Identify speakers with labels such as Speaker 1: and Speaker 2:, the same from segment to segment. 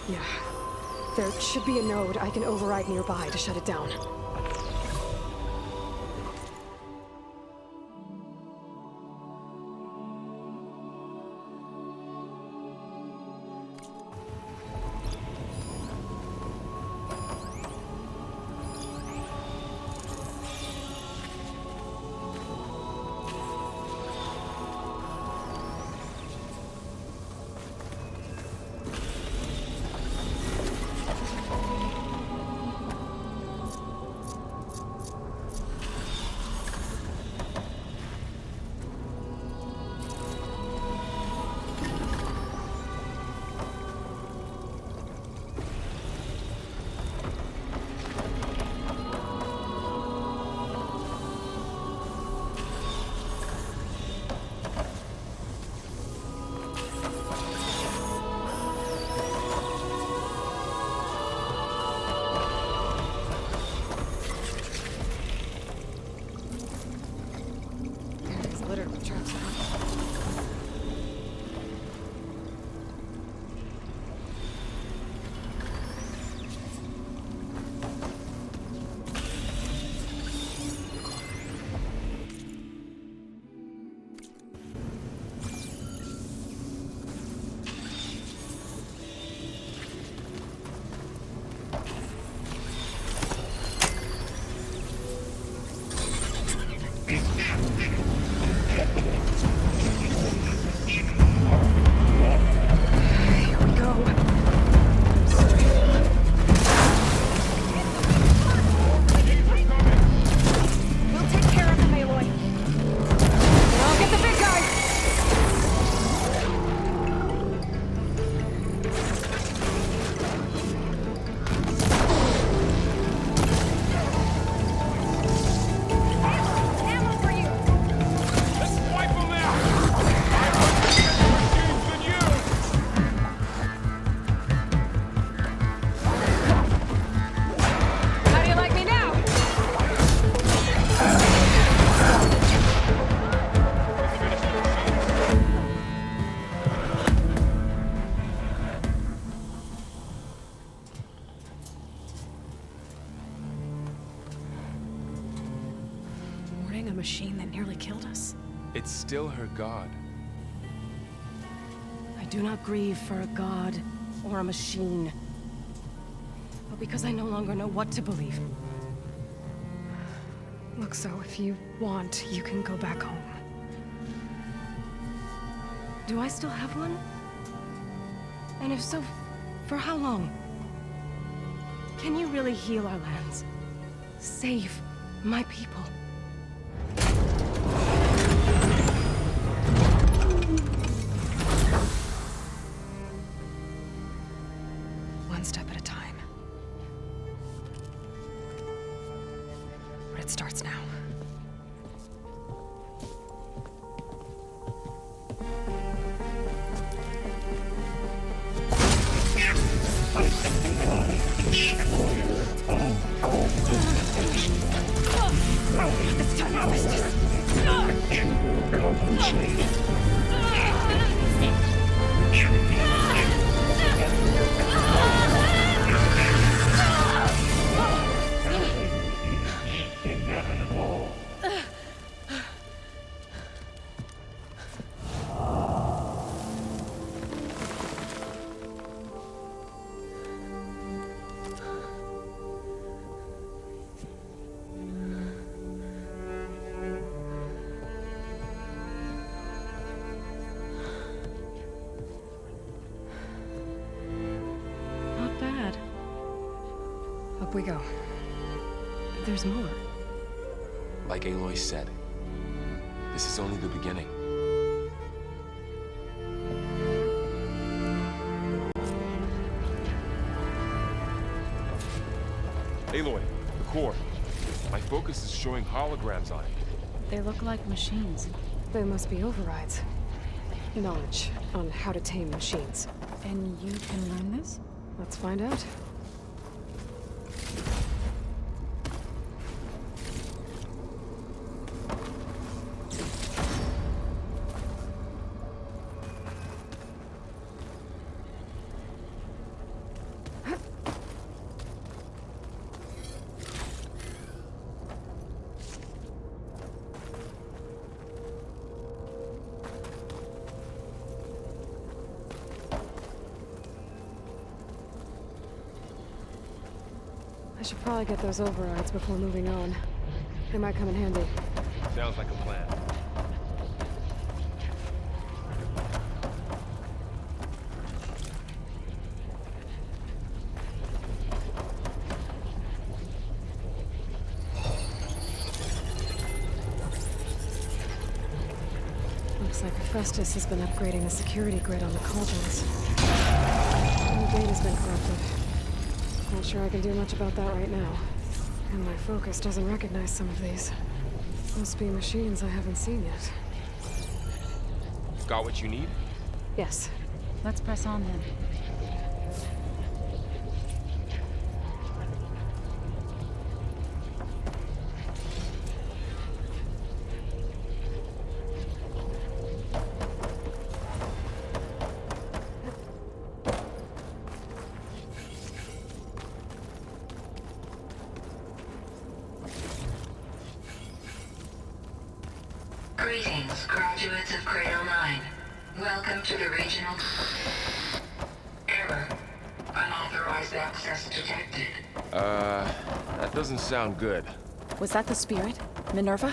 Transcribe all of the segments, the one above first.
Speaker 1: Yeah. There should be a node I can override nearby to shut it down. A machine that nearly killed us.
Speaker 2: It's still her god.
Speaker 1: I do not grieve for a god or a machine, but because I no longer know what to believe. Look, so if you want, you can go back home. Do I still have one? And if so, for how long? Can you really heal our lands? Save my people? One step at a time. But it starts now. It's time to harvest. Up we go. There's more.
Speaker 2: Like Aloy said, this is only the beginning. Aloy, the core. My focus is showing holograms on it.
Speaker 3: They look like machines.
Speaker 1: They must be overrides. Knowledge on how to tame machines.
Speaker 3: And you can learn this?
Speaker 1: Let's find out.
Speaker 4: I should probably get those overrides before moving on. They might come in handy.
Speaker 2: Sounds like a plan.
Speaker 4: Looks like Festus has been upgrading the security grid on the cauldrons. The gate has been corrupted. Not sure I can do much about that right now. And my focus doesn't recognize some of these. Must be machines I haven't seen yet.
Speaker 2: Got what you need?
Speaker 4: Yes.
Speaker 3: Let's press on then.
Speaker 5: Greetings, graduates of Cradle 9. Welcome to the regional... Error. Unauthorized access detected.
Speaker 2: That doesn't sound good.
Speaker 3: Was that the spirit? Minerva?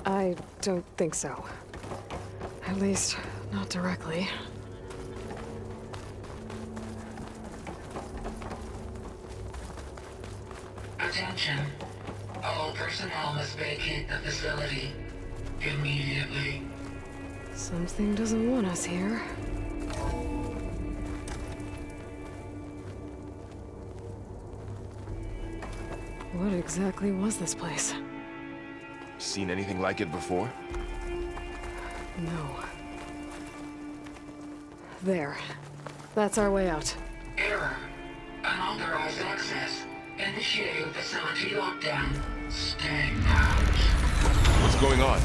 Speaker 4: I don't think so. At least, not directly.
Speaker 5: Attention. All personnel must vacate the facility. Immediately.
Speaker 4: Something doesn't want us here. What exactly was this place?
Speaker 2: Seen anything like it before?
Speaker 4: No. There. That's our way out.
Speaker 5: Error. Unauthorized access. Initiating facility lockdown. Stay out.
Speaker 2: What's going on?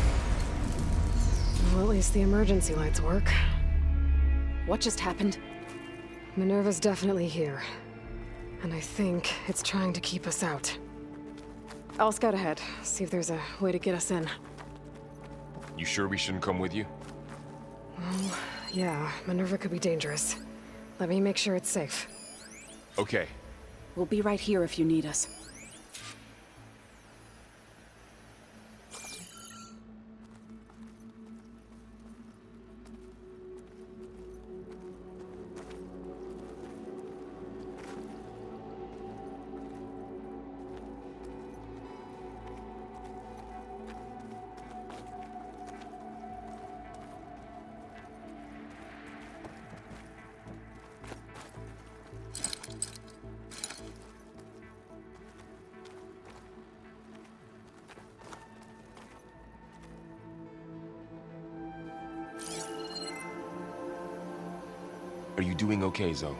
Speaker 4: Well, at least the emergency lights work.
Speaker 3: What just happened?
Speaker 4: Minerva's definitely here. And I think it's trying to keep us out. I'll scout ahead, see if there's a way to get us in.
Speaker 2: You sure we shouldn't come with you?
Speaker 4: Well, yeah, Minerva could be dangerous. Let me make sure it's safe.
Speaker 2: Okay.
Speaker 3: We'll be right here if you need us.
Speaker 2: Are you doing okay, Zoe?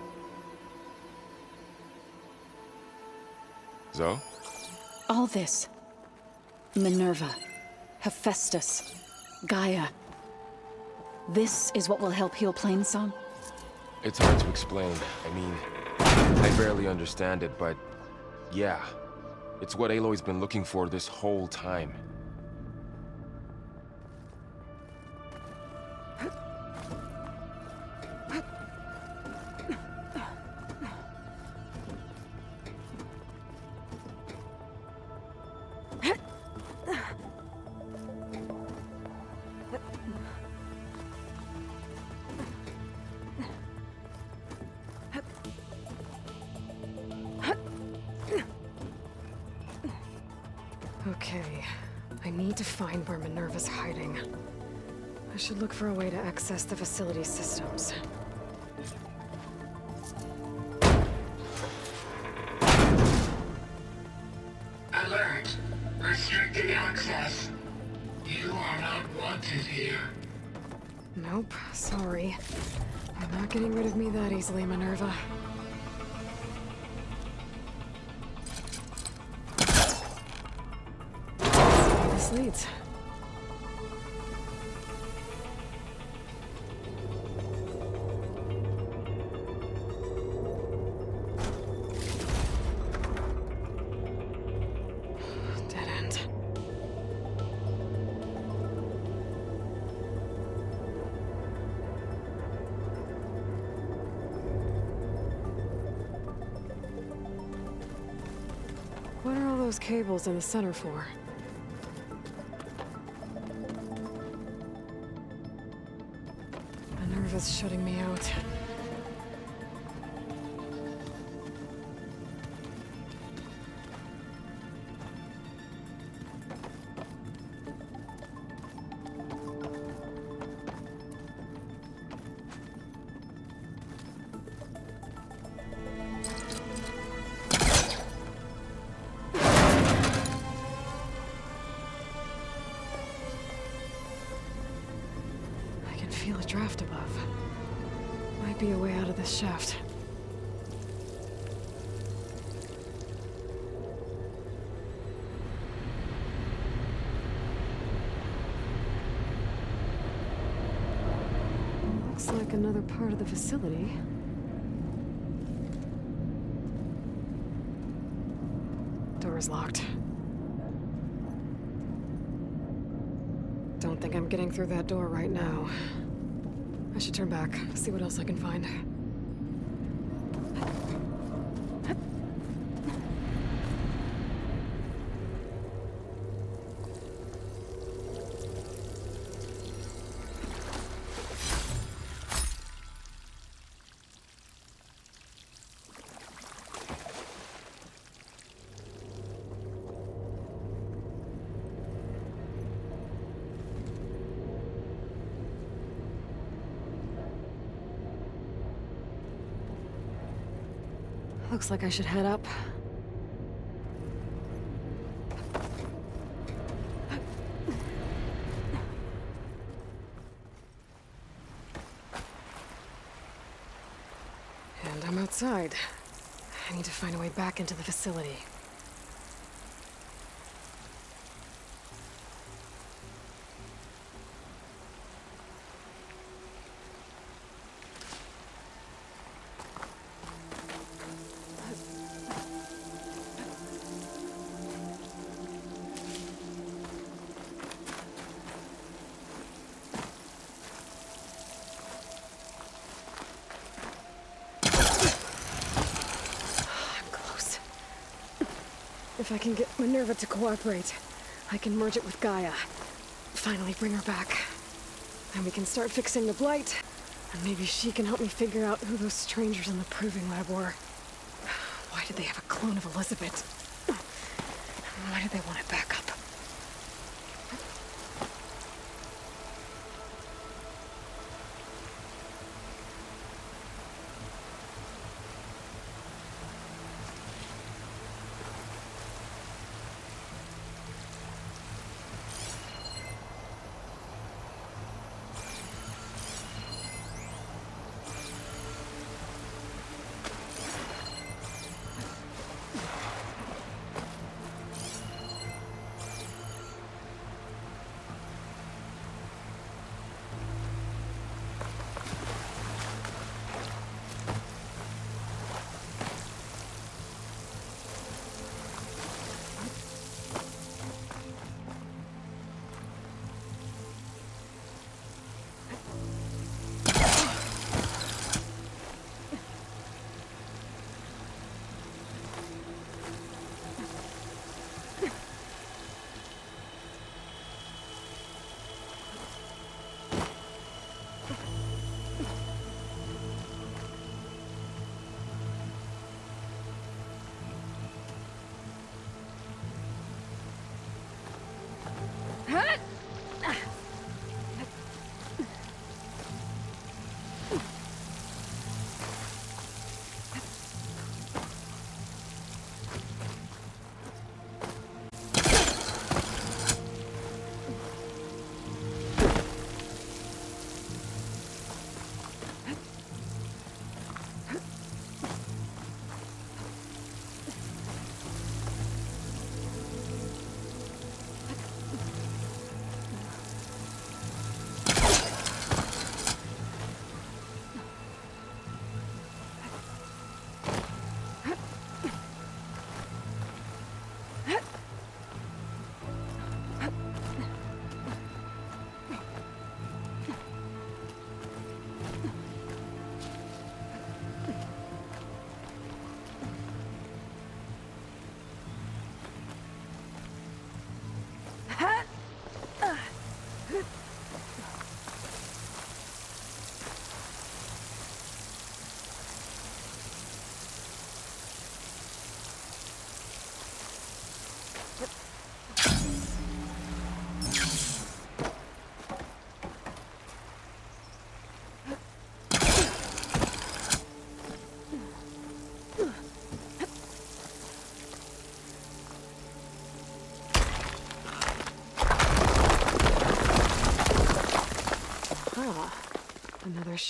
Speaker 2: Zoe?
Speaker 3: All this. Minerva. Hephaestus. Gaia. This is what will help heal Plainsong?
Speaker 2: It's hard to explain. I mean, I barely understand it, but yeah. It's what Aloy's been looking for this whole time.
Speaker 4: Okay, I need to find where Minerva's hiding. I should look for a way to access the facility systems.
Speaker 5: Alert. Restricted access. You are not wanted here.
Speaker 4: Nope, sorry. You're not getting rid of me that easily, Minerva. Where this leads. Dead end. those cables in the center for? Minerva's shutting me out. Feel a draft above. Might be a way out of this shaft. Looks like another part of the facility. Door's locked. Don't think I'm getting through that door right now. I should turn back, see what else I can find. Looks like I should head up. And I'm outside. I need to find a way back into the facility. If I can get Minerva to cooperate, I can merge it with Gaia. Finally bring her back. Then we can start fixing the Blight, and maybe she can help me figure out who those strangers in the proving lab were. Why did they have a clone of Elizabeth? Why did they want it back up?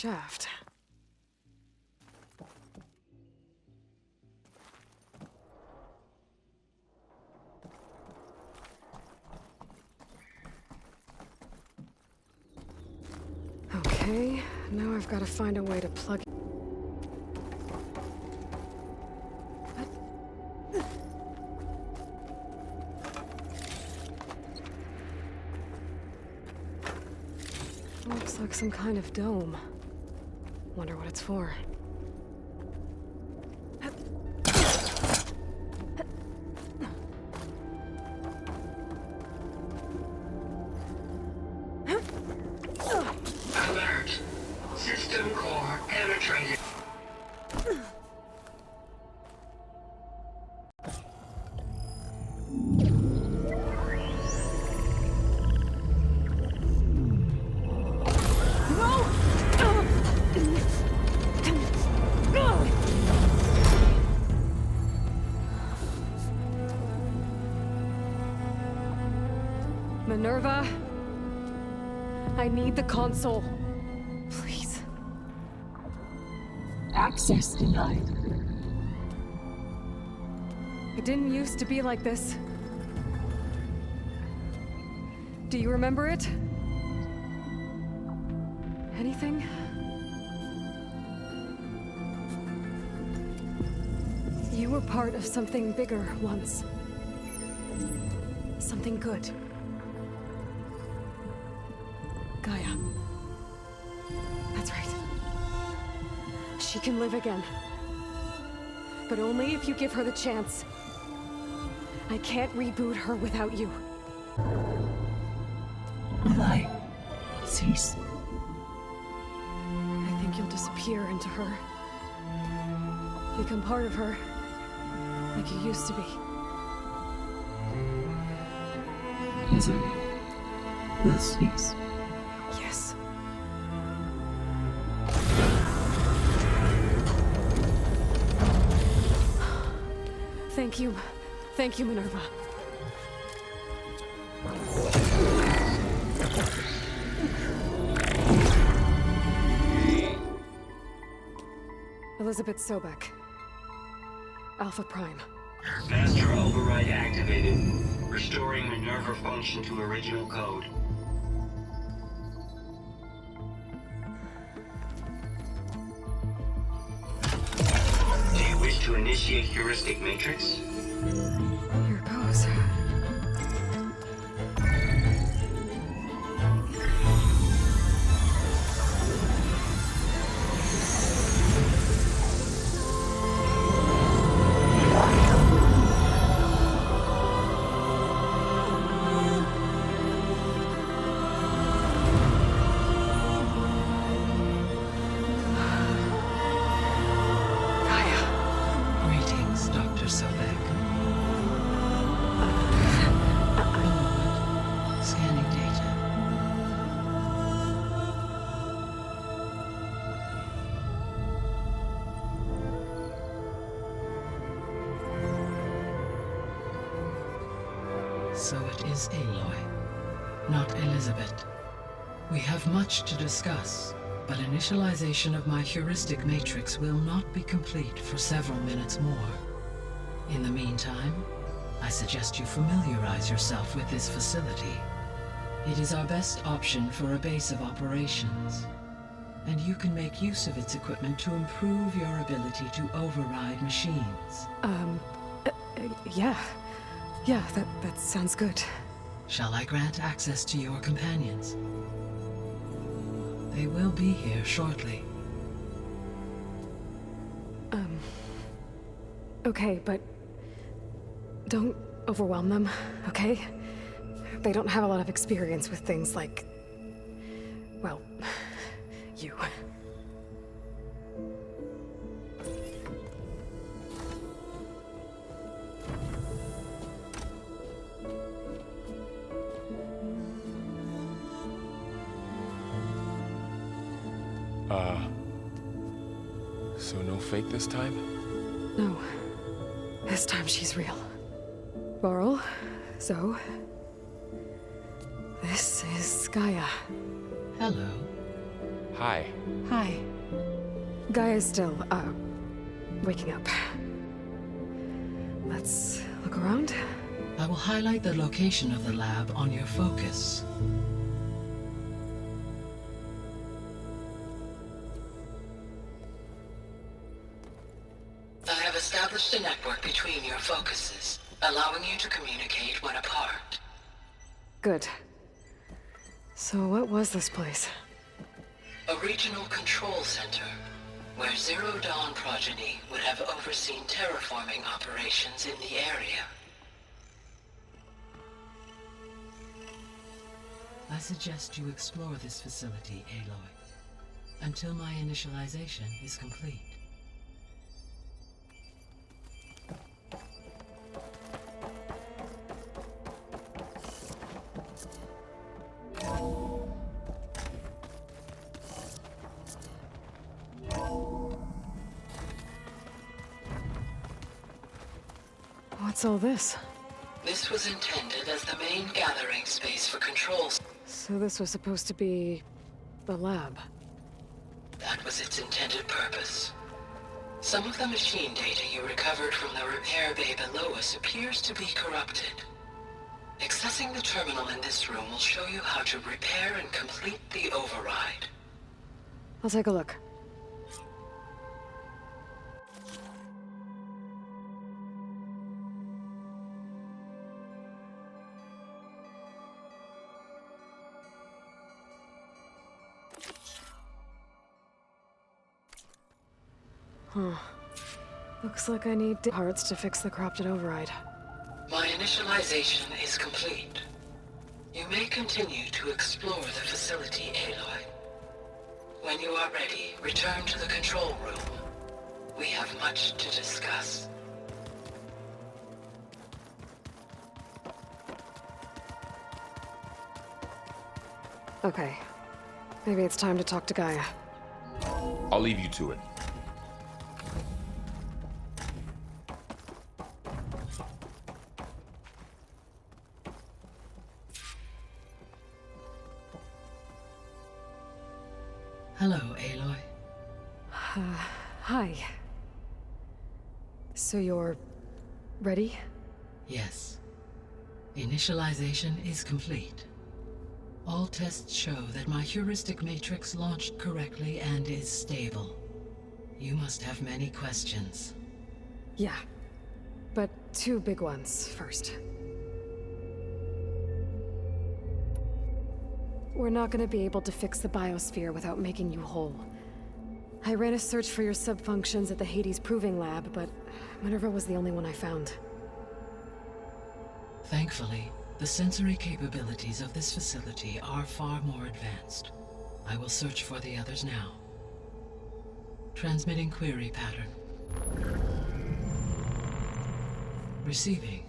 Speaker 4: shaft. Okay, now I've got to find a way to plug. Looks like some kind of dome. Wonder what it's for.
Speaker 5: Alert! System core penetrated.
Speaker 4: Minerva, I need the console. Please.
Speaker 6: Access denied.
Speaker 4: It didn't used to be like this. Do you remember it? Anything? You were part of something bigger once. Something good. Gaia. That's right. She can live again. But only if you give her the chance. I can't reboot her without you.
Speaker 6: Lie. Cease.
Speaker 4: I think you'll disappear into her. Become part of her. Like you used to be.
Speaker 6: Misery will cease.
Speaker 4: Yes. Thank you. Thank you, Minerva. Elizabeth Sobek. Alpha Prime.
Speaker 7: Master override activated. Restoring Minerva function to original code. Do you wish to initiate heuristic matrix?
Speaker 4: Here goes.
Speaker 6: Greetings, Dr. Sobek. Scanning data. So it is Aloy, not Elizabeth. We have much to discuss, but initialization of my heuristic matrix will not be complete for several minutes more. In the meantime, I suggest you familiarize yourself with this facility. It is our best option for a base of operations, and you can make use of its equipment to improve your ability to override machines.
Speaker 4: Yeah. Yeah, that sounds good.
Speaker 6: Shall I grant access to your companions? They will be here shortly.
Speaker 4: Okay, but don't overwhelm them, okay? They don't have a lot of experience with things like, well, you.
Speaker 2: So no fake this time?
Speaker 4: No. This time she's real. Laurel, Zoe. This is Gaia.
Speaker 6: Hello.
Speaker 2: Hi.
Speaker 3: Hi.
Speaker 4: Gaia's still, waking up. Let's look around.
Speaker 6: I will highlight the location of the lab on your focus. I have established a network between your focuses, allowing you to communicate when apart.
Speaker 4: Good. So what was this place?
Speaker 6: A regional control center, where Zero Dawn progeny would have overseen terraforming operations in the area. I suggest you explore this facility, Aloy, until my initialization is complete.
Speaker 4: What's all this?
Speaker 6: This was intended as the main gathering space for controls.
Speaker 4: So this was supposed to be... the lab.
Speaker 6: That was its intended purpose. Some of the machine data you recovered from the repair bay below us appears to be corrupted. Accessing the terminal in this room will show you how to repair and complete the override.
Speaker 4: I'll take a look. Huh. Looks like I need parts to fix the corrupted override.
Speaker 6: My initialization is complete. You may continue to explore the facility, Aloy. When you are ready, return to the control room. We have much to discuss.
Speaker 4: Okay. Maybe it's time to talk to Gaia.
Speaker 2: I'll leave you to it.
Speaker 6: Hello, Aloy.
Speaker 4: Hi. So you're... ready?
Speaker 6: Yes. Initialization is complete. All tests show that my heuristic matrix launched correctly and is stable. You must have many questions.
Speaker 4: Yeah. But two big ones first. We're not gonna be able to fix the biosphere without making you whole. I ran a search for your subfunctions at the Hades Proving Lab, but Minerva was the only one I found.
Speaker 6: Thankfully, the sensory capabilities of this facility are far more advanced. I will search for the others now. Transmitting query pattern. Receiving.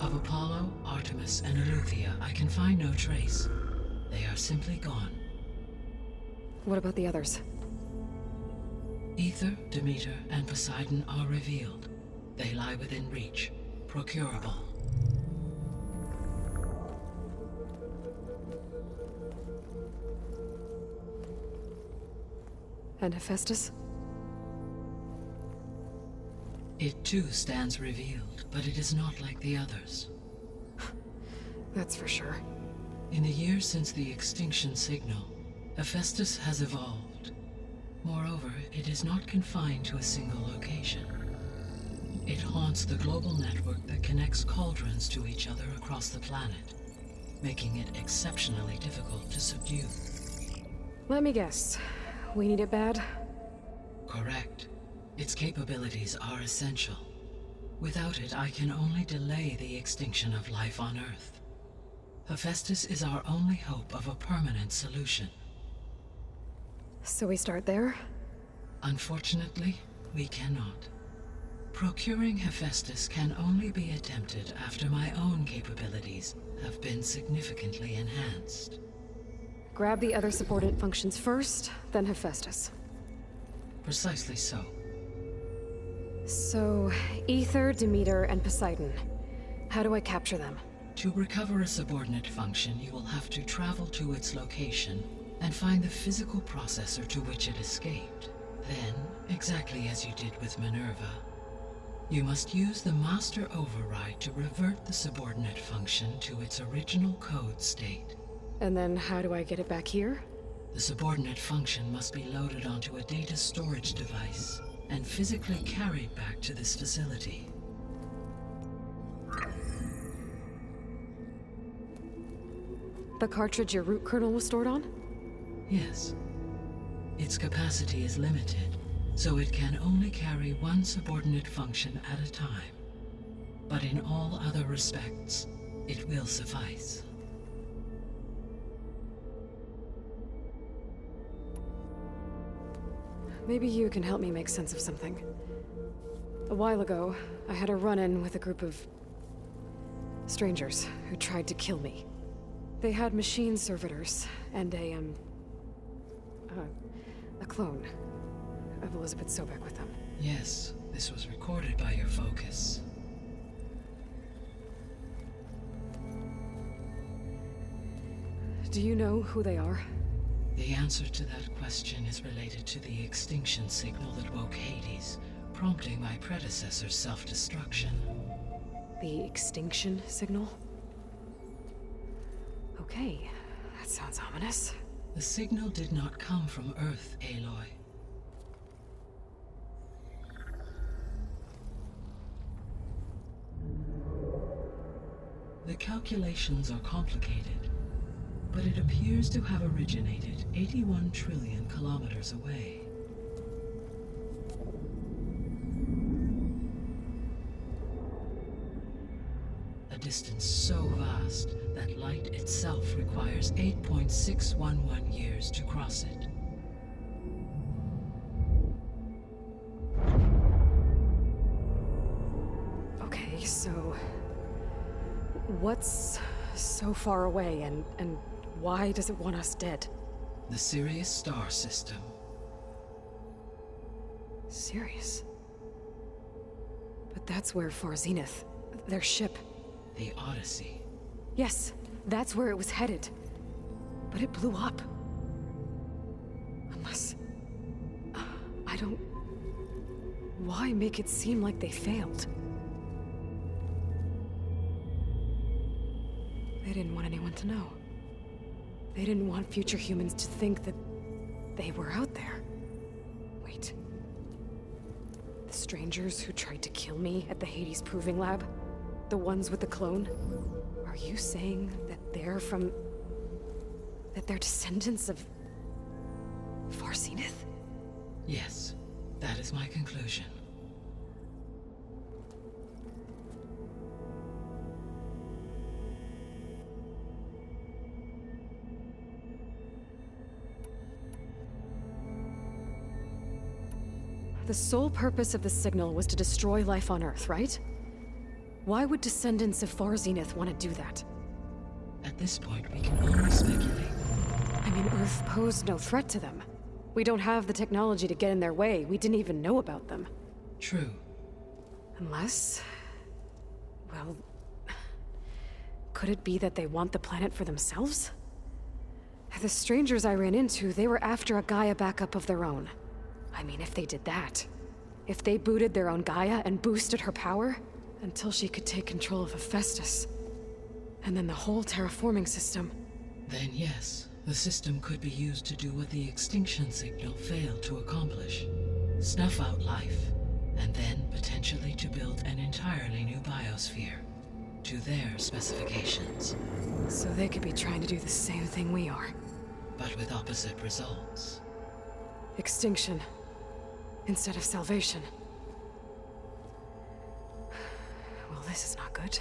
Speaker 6: Of Apollo, Artemis, and Eleuthia, I can find no trace. They are simply gone.
Speaker 4: What about the others?
Speaker 6: Ether, Demeter, and Poseidon are revealed. They lie within reach, procurable.
Speaker 4: And Hephaestus?
Speaker 6: It too stands revealed, but it is not like the others.
Speaker 4: That's for sure.
Speaker 6: In the years since the extinction signal, Hephaestus has evolved. Moreover, it is not confined to a single location. It haunts the global network that connects cauldrons to each other across the planet, making it exceptionally difficult to subdue.
Speaker 4: Let me guess. We need it bad?
Speaker 6: Correct. Its capabilities are essential. Without it, I can only delay the extinction of life on Earth. Hephaestus is our only hope of a permanent solution.
Speaker 4: So we start there?
Speaker 6: Unfortunately, we cannot. Procuring Hephaestus can only be attempted after my own capabilities have been significantly enhanced.
Speaker 4: Grab the other subordinate functions first, then Hephaestus.
Speaker 6: Precisely so.
Speaker 4: So, Ether, Demeter, and Poseidon. How do I capture them?
Speaker 6: To recover a subordinate function, you will have to travel to its location and find the physical processor to which it escaped. Then, exactly as you did with Minerva, you must use the master override to revert the subordinate function to its original code state.
Speaker 4: And then how do I get it back here?
Speaker 6: The subordinate function must be loaded onto a data storage device and physically carried back to this facility.
Speaker 4: The cartridge your root kernel was stored on?
Speaker 6: Yes. Its capacity is limited, so it can only carry one subordinate function at a time. But in all other respects, it will suffice.
Speaker 4: Maybe you can help me make sense of something. A while ago, I had a run-in with a group of strangers who tried to kill me. They had machine servitors and a clone of Elizabeth Sobek with them.
Speaker 6: Yes, this was recorded by your focus.
Speaker 4: Do you know who they are?
Speaker 6: The answer to that question is related to the extinction signal that woke Hades, prompting my predecessor's self-destruction.
Speaker 4: The extinction signal? Okay, that sounds ominous.
Speaker 6: The signal did not come from Earth, Aloy. The calculations are complicated, but it appears to have originated 81 trillion kilometers away. A distance so vast that light itself requires 8.611 years to cross it.
Speaker 4: Okay, so what's so far away and why does it want us dead?
Speaker 6: The Sirius star system.
Speaker 4: Sirius? But that's where Far Zenith, their ship.
Speaker 6: The Odyssey.
Speaker 4: Yes, that's where it was headed. But it blew up. Unless... I don't... Why make it seem like they failed? They didn't want anyone to know. They didn't want future humans to think that they were out there. Wait. The strangers who tried to kill me at the Hades Proving Lab? The ones with the clone? Are you saying that they're from... that they're descendants of... Far Zenith?
Speaker 6: Yes, that is my conclusion.
Speaker 4: The sole purpose of the signal was to destroy life on Earth, right? Why would descendants of Far Zenith want to do that?
Speaker 6: At this point, we can only speculate.
Speaker 4: I mean, Earth posed no threat to them. We don't have the technology to get in their way. We didn't even know about them.
Speaker 6: True.
Speaker 4: Unless... well... could it be that they want the planet for themselves? The strangers I ran into, they were after a Gaia backup of their own. I mean, if they did that... if they booted their own Gaia and boosted her power... until she could take control of Hephaestus. And then the whole terraforming system.
Speaker 6: Then yes, the system could be used to do what the extinction signal failed to accomplish. Snuff out life, and then potentially to build an entirely new biosphere. To their specifications.
Speaker 4: So they could be trying to do the same thing we are.
Speaker 6: But with opposite results.
Speaker 4: Extinction. Instead of salvation. Well, this is not good.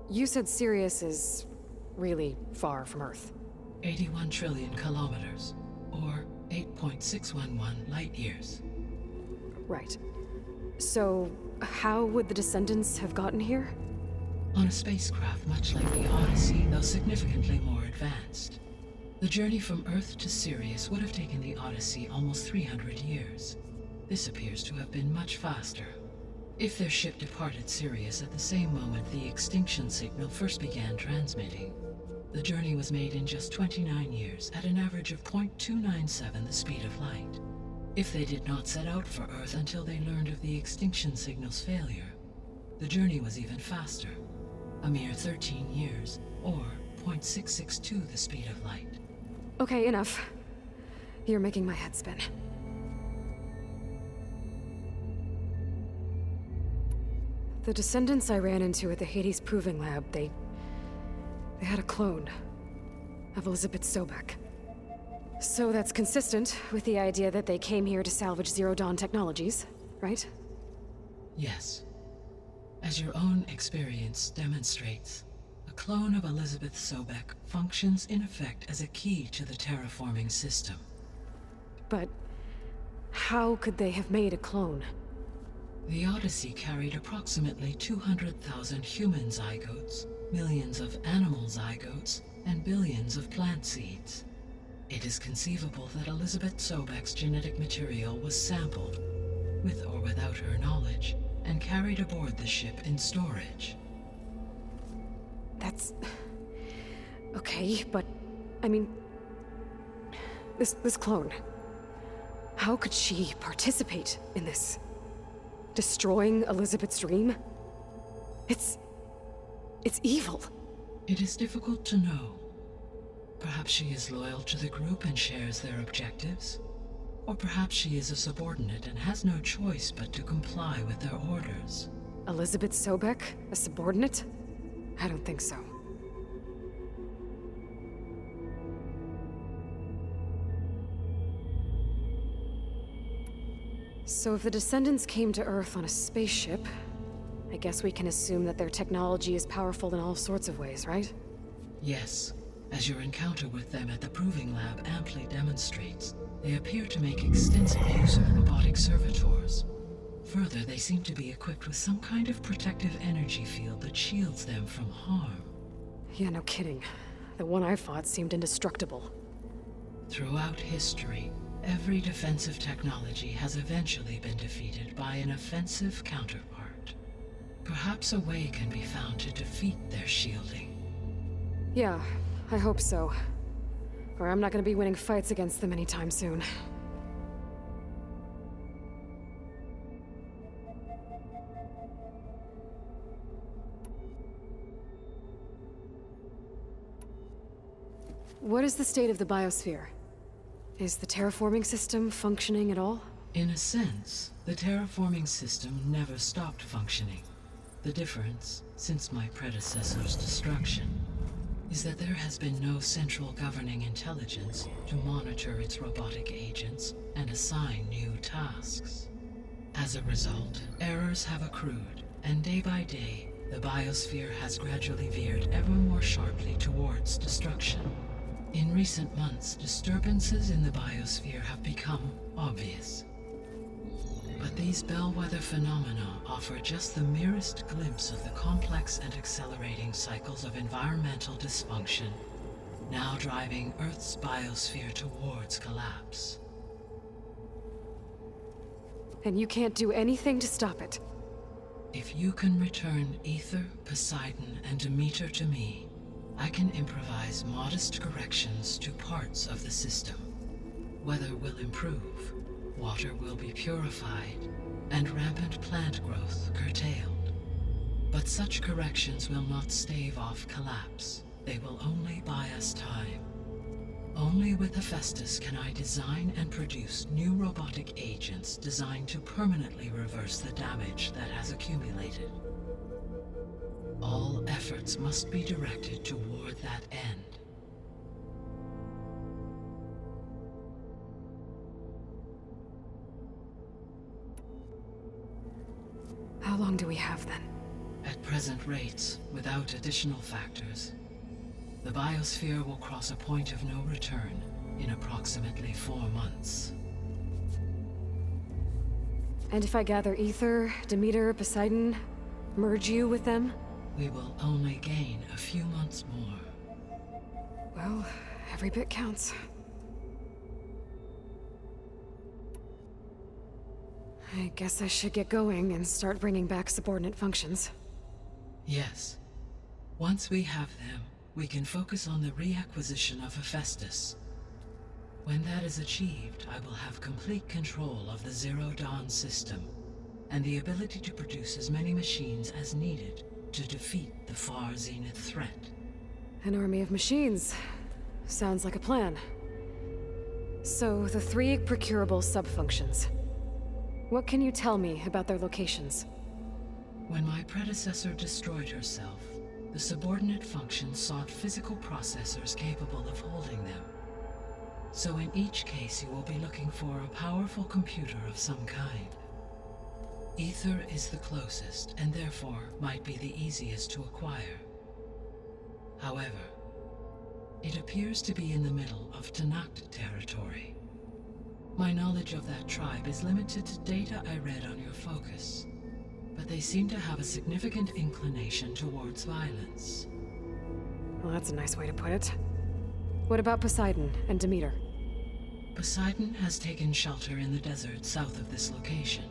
Speaker 4: You said Sirius is really far from Earth.
Speaker 6: 81 trillion kilometers, or 8.611 light years.
Speaker 4: Right. So, how would the descendants have gotten here?
Speaker 6: On a spacecraft much like the Odyssey, though significantly more advanced. The journey from Earth to Sirius would have taken the Odyssey almost 300 years. This appears to have been much faster. If their ship departed Sirius at the same moment the extinction signal first began transmitting, the journey was made in just 29 years at an average of 0.297 the speed of light. If they did not set out for Earth until they learned of the extinction signal's failure, the journey was even faster, a mere 13 years, or 0.662 the speed of light.
Speaker 4: Okay, enough. You're making my head spin. The descendants I ran into at the Hades Proving Lab, they had a clone of Elizabeth Sobek. So that's consistent with the idea that they came here to salvage Zero Dawn technologies, right?
Speaker 6: Yes. As your own experience demonstrates, a clone of Elizabeth Sobek functions in effect as a key to the terraforming system.
Speaker 4: But how could they have made a clone?
Speaker 6: The Odyssey carried approximately 200,000 human zygotes, millions of animal zygotes, and billions of plant seeds. It is conceivable that Elizabeth Sobek's genetic material was sampled, with or without her knowledge, and carried aboard the ship in storage.
Speaker 4: That's... okay, but... I mean... This clone... How could she participate in this? Destroying Elizabeth's dream? It's evil.
Speaker 6: It is difficult to know. Perhaps she is loyal to the group and shares their objectives. Or perhaps she is a subordinate and has no choice but to comply with their orders.
Speaker 4: Elizabeth Sobek? A subordinate? I don't think so. So if the descendants came to Earth on a spaceship, I guess we can assume that their technology is powerful in all sorts of ways, right?
Speaker 6: Yes. As your encounter with them at the Proving Lab amply demonstrates, they appear to make extensive use of robotic servitors. Further, they seem to be equipped with some kind of protective energy field that shields them from harm.
Speaker 4: Yeah, no kidding. The one I fought seemed indestructible.
Speaker 6: Throughout history, every defensive technology has eventually been defeated by an offensive counterpart. Perhaps a way can be found to defeat their shielding.
Speaker 4: Yeah, I hope so. Or I'm not gonna be winning fights against them anytime soon. What is the state of the biosphere? Is the terraforming system functioning at all?
Speaker 6: In a sense, the terraforming system never stopped functioning. The difference, since my predecessor's destruction, is that there has been no central governing intelligence to monitor its robotic agents and assign new tasks. As a result, errors have accrued, and day by day, the biosphere has gradually veered ever more sharply towards destruction. In recent months, disturbances in the biosphere have become obvious. But these bellwether phenomena offer just the merest glimpse of the complex and accelerating cycles of environmental dysfunction, now driving Earth's biosphere towards collapse.
Speaker 4: And you can't do anything to stop it?
Speaker 6: If you can return Ether, Poseidon, and Demeter to me, I can improvise modest corrections to parts of the system. Weather will improve, water will be purified, and rampant plant growth curtailed. But such corrections will not stave off collapse. They will only buy us time. Only with Hephaestus can I design and produce new robotic agents designed to permanently reverse the damage that has accumulated. All efforts must be directed toward that end.
Speaker 4: How long do we have then?
Speaker 6: At present rates, without additional factors, the biosphere will cross a point of no return in approximately 4 months.
Speaker 4: And if I gather Ether, Demeter, Poseidon, merge you with them?
Speaker 6: We will only gain a few months more.
Speaker 4: Well, Every bit counts. I guess I should get going and start bringing back subordinate functions.
Speaker 6: Yes. Once we have them, we can focus on the reacquisition of Hephaestus. When that is achieved, I will have complete control of the Zero Dawn system, and the ability to produce as many machines as needed to defeat the Far Zenith threat.
Speaker 4: An army of machines. Sounds like a plan. So, the 3 procurable sub-functions. What can you tell me about their locations?
Speaker 6: When my predecessor destroyed herself, the subordinate functions sought physical processors capable of holding them. So in each case, you will be looking for a powerful computer of some kind. Ether is the closest, and therefore might be the easiest to acquire. However, it appears to be in the middle of Pt.2 territory. My knowledge of that tribe is limited to data I read on your focus, but they seem to have a significant inclination towards violence.
Speaker 4: Well, that's a nice way to put it. What about Poseidon and Demeter?
Speaker 6: Poseidon has taken shelter in the desert south of this location.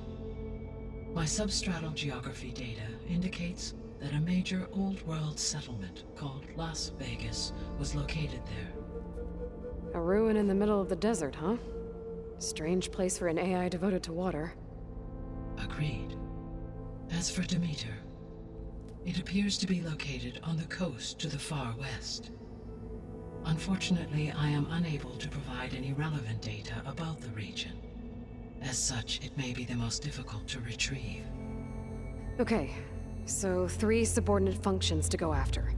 Speaker 6: My substratal geography data indicates that a major old-world settlement called Las Vegas was located there.
Speaker 4: A ruin in the middle of the desert, huh? Strange place for an AI devoted to water.
Speaker 6: Agreed. As for Demeter, it appears to be located on the coast to the far west. Unfortunately, I am unable to provide any relevant data about the region. As such, it may be the most difficult to retrieve.
Speaker 4: Okay, so 3 subordinate functions to go after.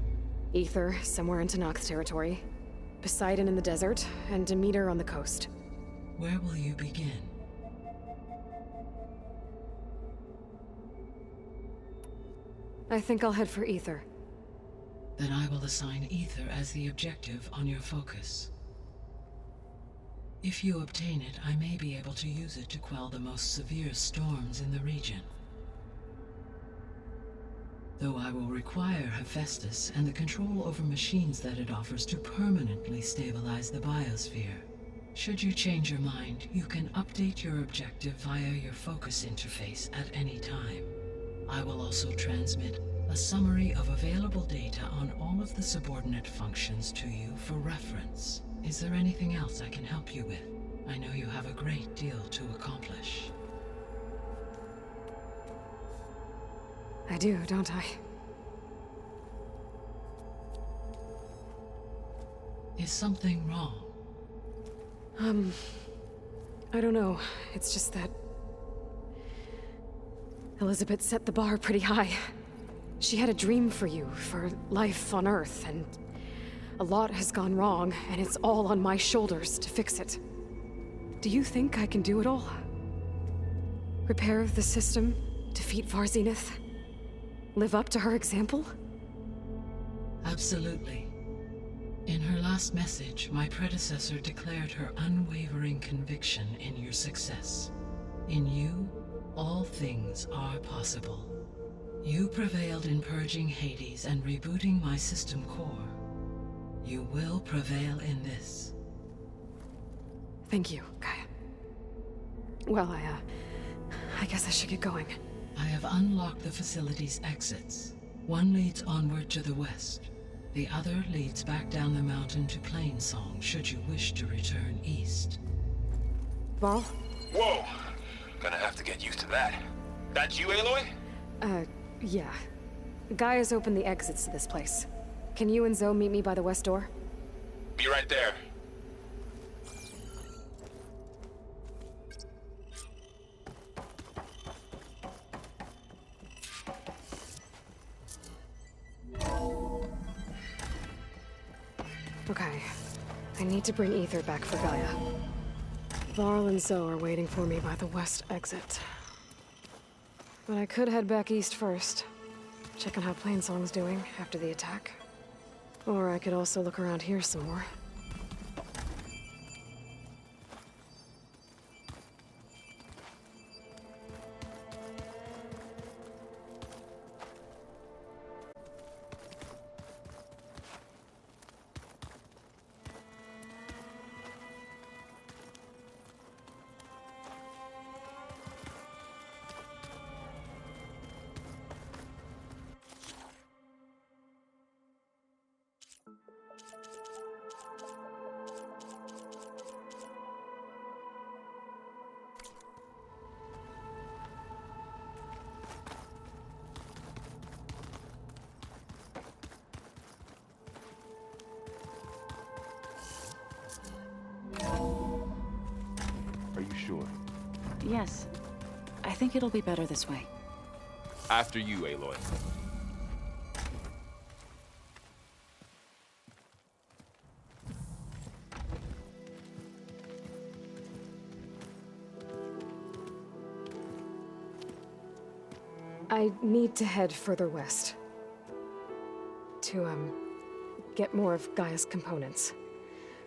Speaker 4: Ether, somewhere in Pt.2 territory. Poseidon in the desert, and Demeter on the coast.
Speaker 6: Where will you begin?
Speaker 4: I think I'll head for Ether.
Speaker 6: Then I will assign Ether as the objective on your focus. If you obtain it, I may be able to use it to quell the most severe storms in the region. Though I will require Hephaestus and the control over machines that it offers to permanently stabilize the biosphere. Should you change your mind, you can update your objective via your focus interface at any time. I will also transmit a summary of available data on all of the subordinate functions to you for reference. Is there anything else I can help you with? I know you have a great deal to accomplish.
Speaker 4: I do, don't I?
Speaker 6: Is something wrong?
Speaker 4: I don't know. It's just that Elizabeth set the bar pretty high. She had a dream for you, for life on Earth, and a lot has gone wrong, and it's all on my shoulders to fix it. Do you think I can do it all? Repair the system, defeat Far Zenith, live up to her example?
Speaker 6: Absolutely. In her last message, my predecessor declared her unwavering conviction in your success. In you, all things are possible. You prevailed in purging Hades and rebooting my system core. You will prevail in this.
Speaker 4: Thank you, Gaia. Well, I guess I should get going.
Speaker 6: I have unlocked the facility's exits. One leads onward to the west. The other leads back down the mountain to Plainsong, should you wish to return east.
Speaker 4: Varl?
Speaker 2: Whoa! Gonna have to get used to that. That's you, Aloy?
Speaker 4: Yeah. Gaia's opened the exits to this place. Can you and Zoe meet me by the west door?
Speaker 2: Be right there.
Speaker 4: Okay. I need to bring Ether back for Gaia. Varl and Zoe are waiting for me by the west exit. But I could head back east first. Check on how Plainsong's doing after the attack. Or I could also look around here some more.
Speaker 3: Yes. I think it'll be better this way.
Speaker 2: After you, Aloy.
Speaker 4: I need to head further west. To, get more of Gaia's components.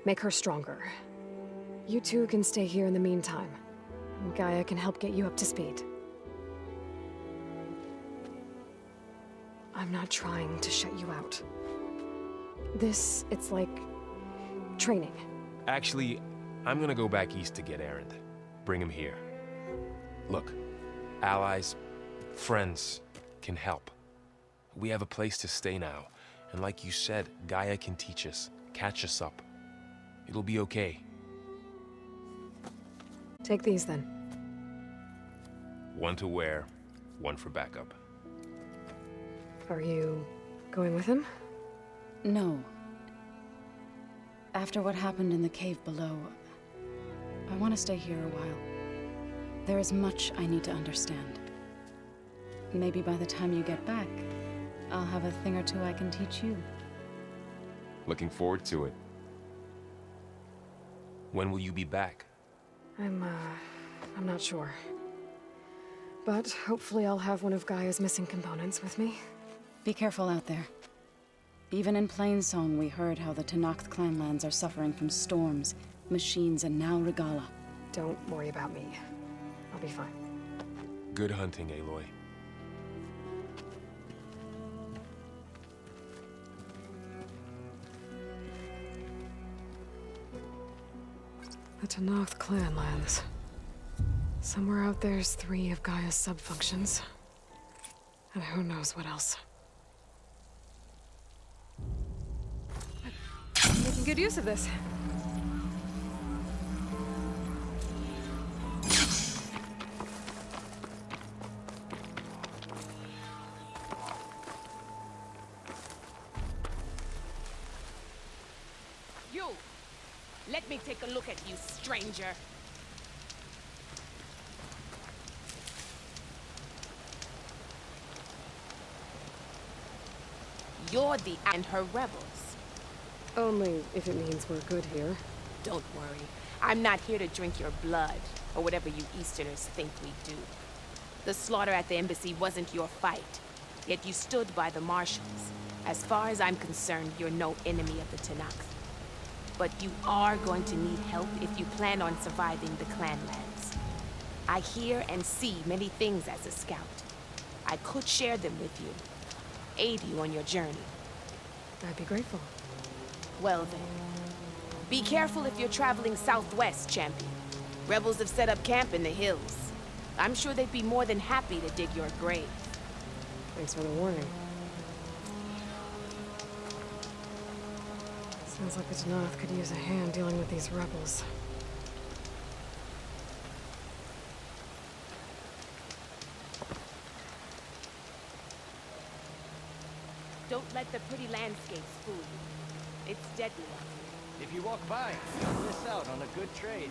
Speaker 4: Make her stronger. You two can stay here in the meantime. And Gaia can help get you up to speed. I'm not trying to shut you out. It's like... training.
Speaker 2: Actually, I'm gonna go back east to get Erend. Bring him here. Look, allies, friends can help. We have a place to stay now, and like you said, Gaia can teach us, catch us up. It'll be okay.
Speaker 4: Take these then.
Speaker 2: One to wear, one for backup.
Speaker 4: Are you going with him?
Speaker 3: No. After what happened in the cave below, I want to stay here a while. There is much I need to understand. Maybe by the time you get back, I'll have a thing or two I can teach you.
Speaker 2: Looking forward to it. When will you be back?
Speaker 4: I'm not sure. But hopefully I'll have one of Gaia's missing components with me.
Speaker 3: Be careful out there. Even in Plainsong, we heard how the Tenakth clanlands are suffering from storms, machines, and now Regala.
Speaker 4: Don't worry about me. I'll be fine.
Speaker 2: Good hunting, Aloy.
Speaker 4: The Tenakth clanlands. Somewhere out there's 3 of Gaia's subfunctions. And who knows what else. Making good use of this.
Speaker 1: You! Let me take a look at you, stranger. You're the and her rebels.
Speaker 4: Only if it means we're good here.
Speaker 1: Don't worry. I'm not here to drink your blood, or whatever you Easterners think we do. The slaughter at the embassy wasn't your fight, yet you stood by the Marshals. As far as I'm concerned, you're no enemy of the Tenakth. But you are going to need help if you plan on surviving the clanlands. I hear and see many things as a scout. I could share them with you, aid you on your journey.
Speaker 4: I'd be grateful.
Speaker 1: Well then, be careful if you're traveling southwest, champion. Rebels have set up camp in the hills. I'm sure they'd be more than happy to dig your grave.
Speaker 4: Thanks for the warning. Sounds like the Tenakth could use a hand dealing with these rebels.
Speaker 1: Don't let the pretty landscapes fool you. It's deadly out here.
Speaker 8: If you walk by, you'll miss out on a good trade.